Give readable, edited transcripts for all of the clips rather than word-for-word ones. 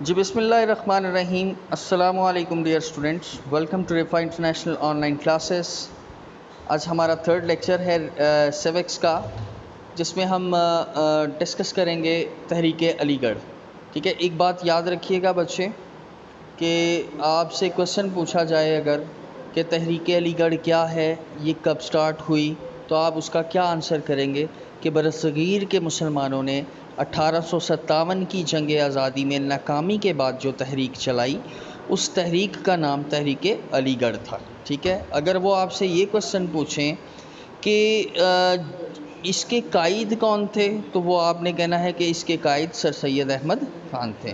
جی بسم اللہ الرحمن الرحیم. السلام علیکم dear students, welcome to Rifa international online classes. آج ہمارا تھرڈ لیکچر ہے سیوکس کا, جس میں ہم ڈسکس کریں گے تحریک علی گڑھ. ٹھیک ہے, ایک بات یاد رکھیے گا بچے کہ آپ سے کویشچن پوچھا جائے اگر کہ تحریک علی گڑھ کیا ہے, یہ کب سٹارٹ ہوئی, تو آپ اس کا کیا آنسر کریں گے کہ برصغیر کے مسلمانوں نے 1857 کی جنگ آزادی میں ناکامی کے بعد جو تحریک چلائی, اس تحریک کا نام تحریک علی گڑھ تھا. ٹھیک ہے, اگر وہ آپ سے یہ کویشچن پوچھیں کہ اس کے قائد کون تھے, تو وہ آپ نے کہنا ہے کہ اس کے قائد سر سید احمد خان تھے.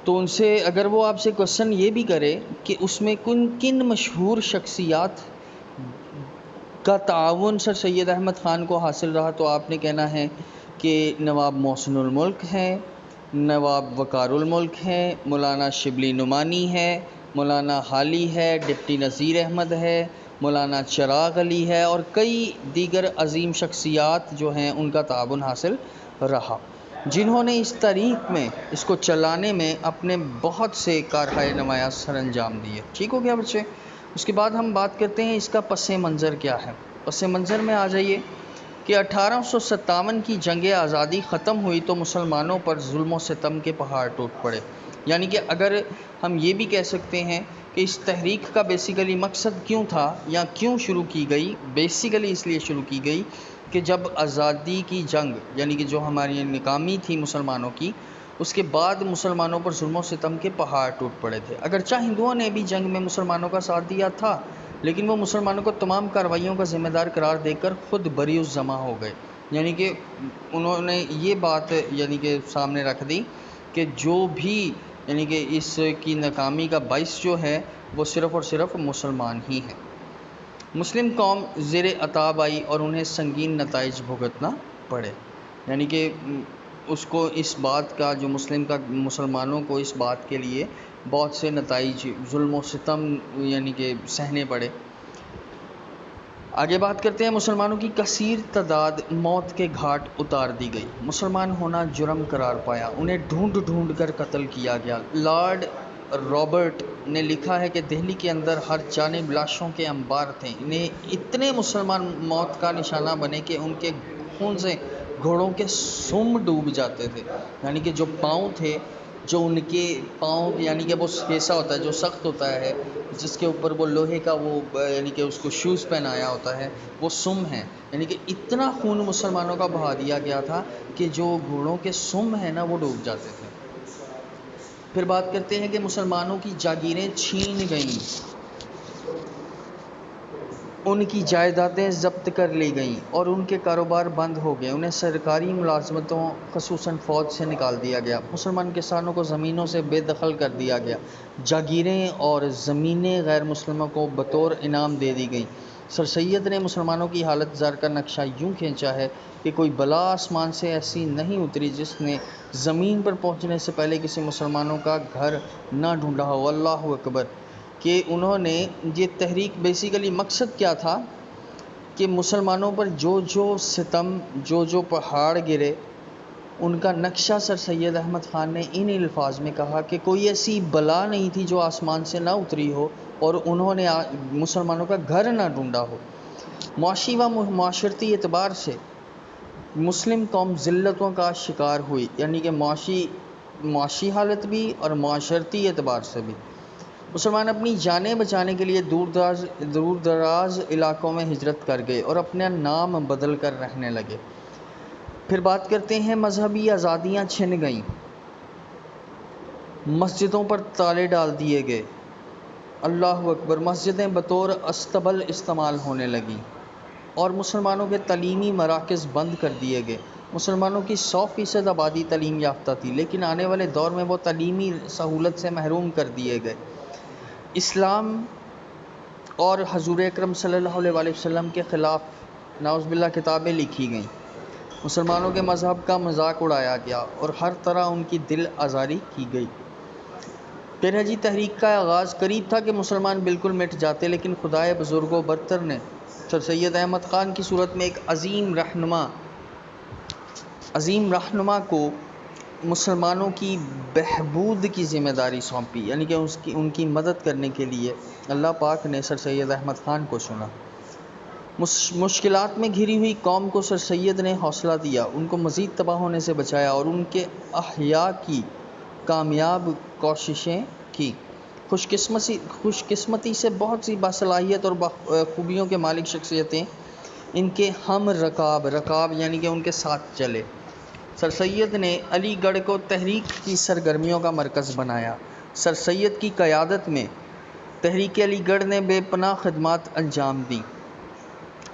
تو ان سے اگر وہ آپ سے کویشچن یہ بھی کرے کہ اس میں کن مشہور شخصیات کا تعاون سر سید احمد خان کو حاصل رہا, تو آپ نے کہنا ہے کہ نواب محسن الملک ہیں, نواب وقار الملک ہیں, مولانا شبلی نعمانی ہے, مولانا حالی ہے, ڈپٹی نذیر احمد ہے, مولانا چراغ علی ہے, اور کئی دیگر عظیم شخصیات جو ہیں ان کا تعاون حاصل رہا, جنہوں نے اس تحریک میں, اس کو چلانے میں اپنے بہت سے کارہائے نمایاں سر انجام دیے. ٹھیک ہو گیا بچے. اس کے بعد ہم بات کرتے ہیں اس کا پس منظر کیا ہے. پس منظر میں آ جائیے کہ 1857 کی جنگ آزادی ختم ہوئی تو مسلمانوں پر ظلم و ستم کے پہاڑ ٹوٹ پڑے. یعنی کہ اگر ہم یہ بھی کہہ سکتے ہیں کہ اس تحریک کا بیسیکلی مقصد کیوں تھا یا کیوں شروع کی گئی, بیسیکلی اس لیے شروع کی گئی کہ جب آزادی کی جنگ, یعنی کہ جو ہماری ناکامی تھی مسلمانوں کی, اس کے بعد مسلمانوں پر ظلم و ستم کے پہاڑ ٹوٹ پڑے تھے. اگرچہ ہندوؤں نے بھی جنگ میں مسلمانوں کا ساتھ دیا تھا, لیکن وہ مسلمانوں کو تمام کارروائیوں کا ذمہ دار قرار دے کر خود بری الذمہ ہو گئے. یعنی کہ انہوں نے یہ بات یعنی کہ سامنے رکھ دی کہ جو بھی یعنی کہ اس کی ناکامی کا باعث جو ہے وہ صرف اور صرف مسلمان ہی ہیں. مسلم قوم زیر عتاب آئی اور انہیں سنگین نتائج بھگتنا پڑے. یعنی کہ اس کو اس بات کا, جو مسلمانوں کو اس بات کے لیے بہت سے نتائج, ظلم و ستم یعنی کہ سہنے پڑے. آگے بات کرتے ہیں. مسلمانوں کی کثیر تعداد موت کے گھاٹ اتار دی گئی. مسلمان ہونا جرم قرار پایا, انہیں ڈھونڈ ڈھونڈ کر قتل کیا گیا. لارڈ رابرٹ نے لکھا ہے کہ دہلی کے اندر ہر جانب لاشوں کے انبار تھے. انہیں اتنے مسلمان موت کا نشانہ بنے کہ ان کے خون سے گھوڑوں کے سم ڈوب جاتے تھے. یعنی کہ جو پاؤں تھے, جو ان کے پاؤں یعنی کہ وہ کیسا ہوتا ہے, جو سخت ہوتا ہے, جس کے اوپر وہ لوہے کا وہ یعنی کہ اس کو شوز پہنایا ہوتا ہے, وہ سم ہیں. یعنی کہ اتنا خون مسلمانوں کا بہا دیا گیا تھا کہ جو گھوڑوں کے سم ہیں نا, وہ ڈوب جاتے تھے. پھر بات کرتے ہیں کہ مسلمانوں کی جاگیریں چھین گئیں, ان کی جائیدادیں ضبط کر لی گئیں اور ان کے کاروبار بند ہو گئے. انہیں سرکاری ملازمتوں خصوصاً فوج سے نکال دیا گیا. مسلمان کسانوں کو زمینوں سے بے دخل کر دیا گیا. جاگیریں اور زمینیں غیر مسلموں کو بطور انعام دے دی گئیں. سر سید نے مسلمانوں کی حالت زار کا نقشہ یوں کھینچا ہے کہ کوئی بلا آسمان سے ایسی نہیں اتری جس نے زمین پر پہنچنے سے پہلے کسی مسلمانوں کا گھر نہ ڈھونڈا ہو. اللہ اکبر. کہ انہوں نے یہ تحریک بیسیکلی مقصد کیا تھا کہ مسلمانوں پر جو ستم, جو پہاڑ گرے, ان کا نقشہ سر سید احمد خان نے ان الفاظ میں کہا کہ کوئی ایسی بلا نہیں تھی جو آسمان سے نہ اتری ہو اور انہوں نے مسلمانوں کا گھر نہ ڈھونڈا ہو. معاشی و معاشرتی اعتبار سے مسلم قوم ذلتوں کا شکار ہوئی. یعنی کہ معاشی حالت بھی اور معاشرتی اعتبار سے بھی. مسلمان اپنی جانیں بچانے کے لیے دور دراز علاقوں میں ہجرت کر گئے اور اپنا نام بدل کر رہنے لگے. پھر بات کرتے ہیں مذہبی آزادیاں چھن گئیں, مسجدوں پر تالے ڈال دیے گئے. اللہ اکبر. مسجدیں بطور استبل استعمال ہونے لگیں اور مسلمانوں کے تعلیمی مراکز بند کر دیے گئے. مسلمانوں کی 100% آبادی تعلیم یافتہ تھی, لیکن آنے والے دور میں وہ تعلیمی سہولت سے محروم کر دیے گئے. اسلام اور حضور اکرم صلی اللہ علیہ وسلم کے خلاف نعوذ باللہ کتابیں لکھی گئیں. مسلمانوں کے مذہب کا مذاق اڑایا گیا اور ہر طرح ان کی دل آزاری کی گئی. پھر ہے جی, تحریک کا آغاز قریب تھا کہ مسلمان بالکل مٹ جاتے, لیکن خدائے بزرگ و برتر نے سر سید احمد خان کی صورت میں ایک عظیم رہنما کو مسلمانوں کی بہبود کی ذمہ داری سونپی، یعنی کہ ان کی مدد کرنے کے لیے اللہ پاک نے سر سید احمد خان کو چنا۔ مشکلات میں گھری ہوئی قوم کو سر سید نے حوصلہ دیا، ان کو مزید تباہ ہونے سے بچایا اور ان کے احیاء کی کامیاب کوششیں کی۔ خوش قسمتی سے بہت سی باصلاحیت اور خوبیوں کے مالک شخصیتیں ان کے ہم رکاب یعنی کہ ان کے ساتھ چلے۔ سر سید نے علی گڑھ کو تحریک کی سرگرمیوں کا مرکز بنایا۔ سر سید کی قیادت میں تحریک علی گڑھ نے بے پناہ خدمات انجام دیں۔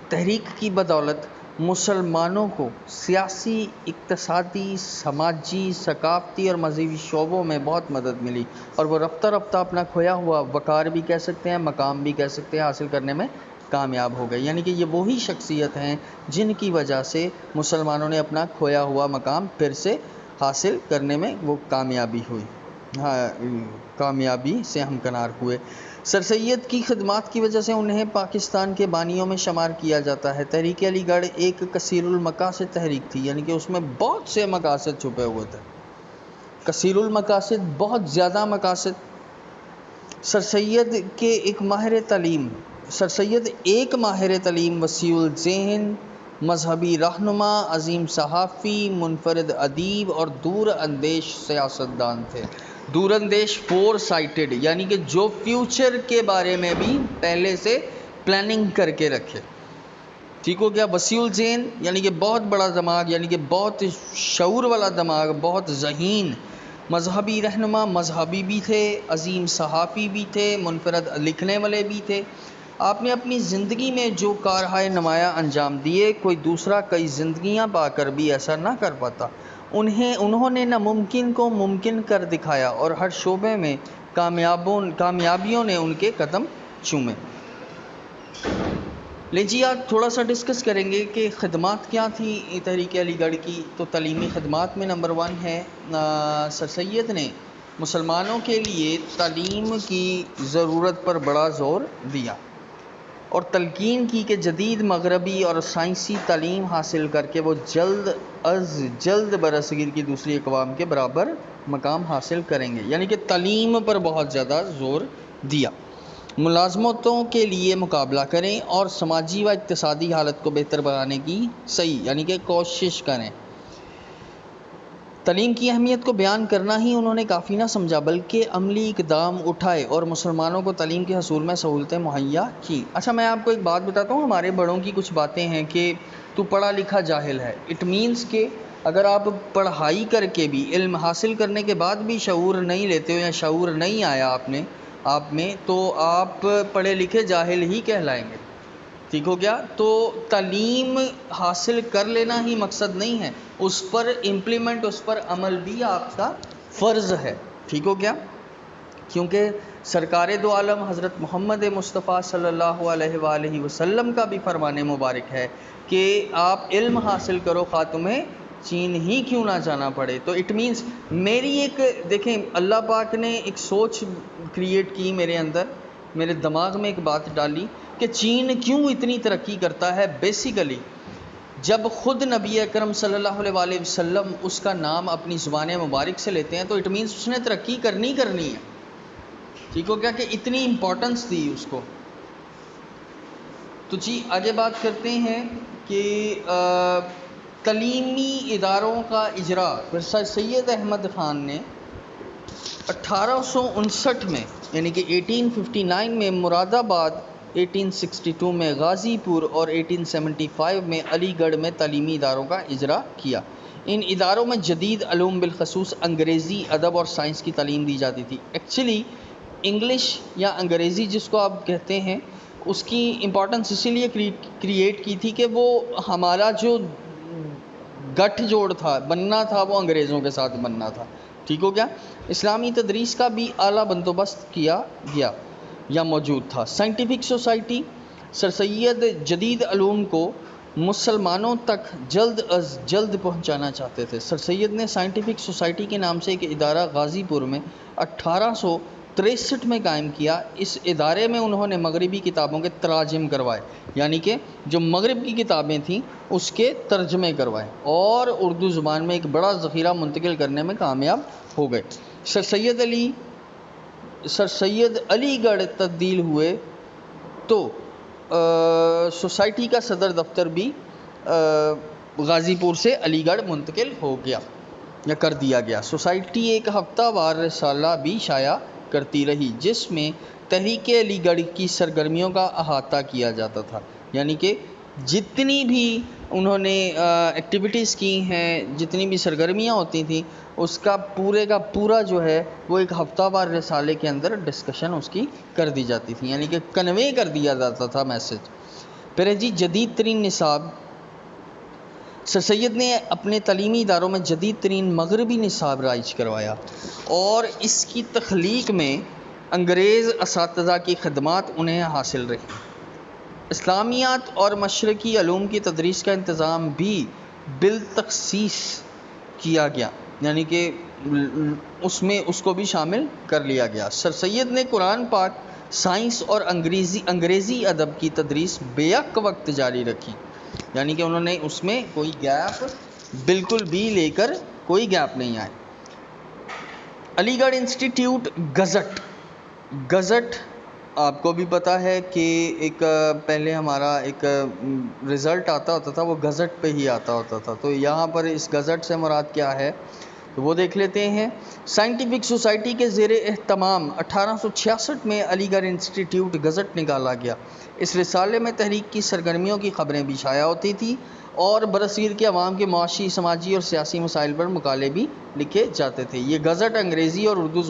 تحریک کی بدولت مسلمانوں کو سیاسی، اقتصادی، سماجی، ثقافتی اور مذہبی شعبوں میں بہت مدد ملی، اور وہ رفتہ رفتہ اپنا کھویا ہوا وقار بھی کہہ سکتے ہیں، مقام بھی کہہ سکتے ہیں، حاصل کرنے میں کامیاب ہو گئے۔ یعنی کہ یہ وہی شخصیت ہیں جن کی وجہ سے مسلمانوں نے اپنا کھویا ہوا مقام پھر سے حاصل کرنے میں وہ کامیابی سے ہمکنار ہوئے۔ سر سید کی خدمات کی وجہ سے انہیں پاکستان کے بانیوں میں شمار کیا جاتا ہے۔ تحریک علی گڑھ ایک کثیر المقاصد تحریک تھی، یعنی کہ اس میں بہت سے مقاصد چھپے ہوئے تھے، کثیر المقاصد، بہت زیادہ مقاصد۔ سر سید ایک ماہر تعلیم، وسیع الذہن، مذہبی رہنما، عظیم صحافی، منفرد ادیب اور دور اندیش سیاستدان تھے۔ دور اندیش، فور سائٹڈ، یعنی کہ جو فیوچر کے بارے میں بھی پہلے سے پلاننگ کر کے رکھے۔ ٹھیک ہو گیا؟ وسیع الذہن یعنی کہ بہت بڑا دماغ، یعنی کہ بہت شعور والا دماغ، بہت ذہین۔ مذہبی رہنما، مذہبی بھی تھے، عظیم صحافی بھی تھے، منفرد لکھنے والے بھی تھے۔ آپ نے اپنی زندگی میں جو کارہائے نمایاں انجام دیے، کوئی دوسرا کئی زندگیاں پا کر بھی ایسا نہ کر پاتا۔ انہوں نے ناممکن کو ممکن کر دکھایا اور ہر شعبے میں کامیابیوں نے ان کے قدم چومے۔ لیجیے آج تھوڑا سا ڈسکس کریں گے کہ خدمات کیا تھی تحریک علی گڑھ کی۔ تو تعلیمی خدمات میں نمبر 1 ہے، سر سید نے مسلمانوں کے لیے تعلیم کی ضرورت پر بڑا زور دیا اور تلقین کی کہ جدید مغربی اور سائنسی تعلیم حاصل کر کے وہ جلد از جلد برصغیر کی دوسری اقوام کے برابر مقام حاصل کریں گے، یعنی کہ تعلیم پر بہت زیادہ زور دیا۔ ملازمتوں کے لیے مقابلہ کریں اور سماجی و اقتصادی حالت کو بہتر بنانے کی یعنی کہ کوشش کریں۔ تعلیم کی اہمیت کو بیان کرنا ہی انہوں نے کافی نہ سمجھا، بلکہ عملی اقدام اٹھائے اور مسلمانوں کو تعلیم کے حصول میں سہولتیں مہیا کی۔ اچھا، میں آپ کو ایک بات بتاتا ہوں، ہمارے بڑوں کی کچھ باتیں ہیں کہ تو پڑھا لکھا جاہل ہے۔ اٹ مینس کہ اگر آپ پڑھائی کر کے بھی، علم حاصل کرنے کے بعد بھی شعور نہیں لیتے ہو یا شعور نہیں آیا آپ میں، تو آپ پڑھے لکھے جاہل ہی کہلائیں گے۔ ٹھیک ہو گیا؟ تو تعلیم حاصل کر لینا ہی مقصد نہیں ہے، اس پر امپلیمنٹ، اس پر عمل بھی آپ کا فرض ہے۔ ٹھیک ہو گیا؟ کیونکہ سرکار دو عالم حضرت محمد مصطفیٰ صلی اللہ علیہ وآلہ وسلم کا بھی فرمان مبارک ہے کہ آپ علم حاصل کرو، خواہ تمہیں چین ہی کیوں نہ جانا پڑے۔ تو اٹ مینس دیکھیں اللہ پاک نے ایک سوچ کریٹ کی میرے اندر، میرے دماغ میں ایک بات ڈالی کہ چین کیوں اتنی ترقی کرتا ہے۔ بیسیکلی جب خود نبی اکرم صلی اللہ علیہ وآلہ وسلم اس کا نام اپنی زبان مبارک سے لیتے ہیں تو اٹ مینس اس نے ترقی کرنی ہے۔ ٹھیک ہو گیا؟ کہ اتنی امپورٹنس دی اس کو۔ تو جی آگے بات کرتے ہیں کہ تعلیمی اداروں کا اجرا سر سید احمد خان نے 1859 میں یعنی کہ 1859 میں مراد آباد، 1862 میں غازی پور اور 1875 میں علی گڑھ میں تعلیمی اداروں کا اجرا کیا۔ ان اداروں میں جدید علوم بالخصوص انگریزی، ادب اور سائنس کی تعلیم دی جاتی تھی۔ ایکچولی انگلش یا انگریزی جس کو آپ کہتے ہیں، اس کی امپورٹنس اسی لیے کریٹ کی تھی کہ وہ ہمارا جو گٹھ جوڑ تھا، بننا تھا، وہ انگریزوں کے ساتھ بننا تھا۔ ٹھیک ہو گیا؟ اسلامی تدریس کا بھی اعلیٰ بندوبست کیا گیا یا موجود تھا۔ سائنٹیفک سوسائٹی، سر سید جدید علوم کو مسلمانوں تک جلد از جلد پہنچانا چاہتے تھے۔ سر سید نے سائنٹیفک سوسائٹی کے نام سے ایک ادارہ غازی پور میں 1800 1963 میں قائم کیا۔ اس ادارے میں انہوں نے مغربی کتابوں کے تراجم کروائے، یعنی کہ جو مغرب کی کتابیں تھیں اس کے ترجمے کروائے، اور اردو زبان میں ایک بڑا ذخیرہ منتقل کرنے میں کامیاب ہو گئے۔ سر سید علی گڑھ تبدیل ہوئے تو سوسائٹی کا صدر دفتر بھی غازی پور سے علی گڑھ منتقل ہو گیا یا کر دیا گیا۔ سوسائٹی ایک ہفتہ وار رسالہ بھی شائع کرتی رہی جس میں تحریک علی گڑھ کی سرگرمیوں کا احاطہ کیا جاتا تھا، یعنی کہ جتنی بھی انہوں نے ایکٹیویٹیز کی ہیں، جتنی بھی سرگرمیاں ہوتی تھیں، اس کا پورا جو ہے وہ ایک ہفتہ وار رسالے کے اندر ڈسکشن اس کی کر دی جاتی تھی، یعنی کہ کنوے کر دیا جاتا تھا میسج۔ پھر جی جدید ترین نصاب، سر سید نے اپنے تعلیمی اداروں میں جدید ترین مغربی نصاب رائج کروایا، اور اس کی تخلیق میں انگریز اساتذہ کی خدمات انہیں حاصل رہی۔ اسلامیات اور مشرقی علوم کی تدریس کا انتظام بھی بالتخصیص کیا گیا، یعنی کہ اس میں اس کو بھی شامل کر لیا گیا۔ سر سید نے قرآن پاک، سائنس اور انگریزی ادب کی تدریس بیک وقت جاری رکھی، یعنی کہ انہوں نے اس میں کوئی گیپ بالکل بھی لے کر کوئی گیپ نہیں آئے۔ علی گڑھ انسٹیٹیوٹ گزٹ آپ کو بھی پتہ ہے کہ ایک پہلے ہمارا ایک رزلٹ آتا ہوتا تھا، وہ گزٹ پہ ہی آتا ہوتا تھا، تو یہاں پر اس گزٹ سے مراد کیا ہے تو وہ دیکھ لیتے ہیں۔ سائنٹیفک سوسائٹی کے زیر اہتمام 1866 میں علی گڑھ انسٹیٹیوٹ گزٹ نکالا گیا۔ اس رسالے میں تحریک کی سرگرمیوں کی خبریں بھی شائع ہوتی تھیں، اور برصغیر کے عوام کے معاشی، سماجی اور سیاسی مسائل پر مقالے بھی لکھے جاتے تھے۔ یہ گزٹ انگریزی اور اردو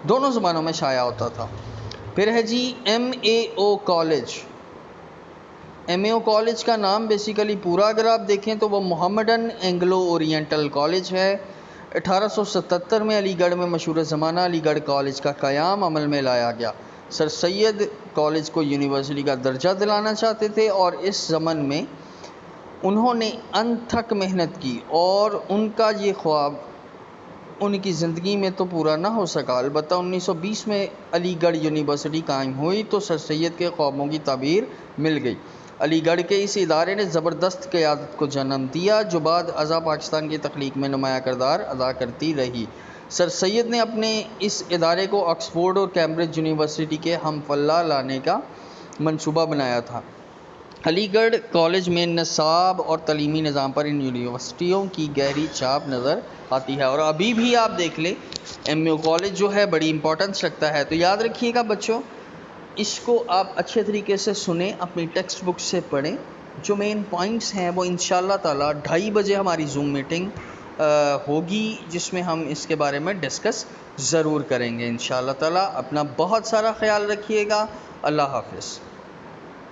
دونوں زبانوں میں شائع ہوتا تھا۔ پھر ہے جی ایم اے او کالج کا نام بیسیکلی پورا اگر آپ دیکھیں تو وہ محمڈن اینگلو اورینٹل کالج ہے۔ 1877 میں علی گڑھ میں مشہور زمانہ علی گڑھ کالج کا قیام عمل میں لایا گیا۔ سر سید کالج کو یونیورسٹی کا درجہ دلانا چاہتے تھے، اور اس ضمن میں انہوں نے انتھک محنت کی، اور ان کا یہ خواب ان کی زندگی میں تو پورا نہ ہو سکا۔ البتہ 1920 میں علی گڑھ یونیورسٹی قائم ہوئی تو سر سید کے خوابوں کی تعبیر مل گئی۔ علی گڑھ کے اس ادارے نے زبردست قیادت کو جنم دیا جو بعد ازاں پاکستان کی تخلیق میں نمایاں کردار ادا کرتی رہی۔ سر سید نے اپنے اس ادارے کو آکسفورڈ اور کیمبرج یونیورسٹی کے ہم پلہ لانے کا منصوبہ بنایا تھا۔ علی گڑھ کالج میں نصاب اور تعلیمی نظام پر ان یونیورسٹیوں کی گہری چھاپ نظر آتی ہے، اور ابھی بھی آپ دیکھ لیں ایم یو کالج جو ہے بڑی امپورٹنس رکھتا ہے۔ تو یاد رکھیے گا بچوں، اس کو آپ اچھے طریقے سے سنیں، اپنی ٹیکسٹ بک سے پڑھیں، جو مین پوائنٹس ہیں وہ انشاءاللہ تعالی 2:30 بجے ہماری زوم میٹنگ ہوگی، جس میں ہم اس کے بارے میں ڈسکس ضرور کریں گے انشاءاللہ تعالی۔ اپنا بہت سارا خیال رکھیے گا۔ اللہ حافظ۔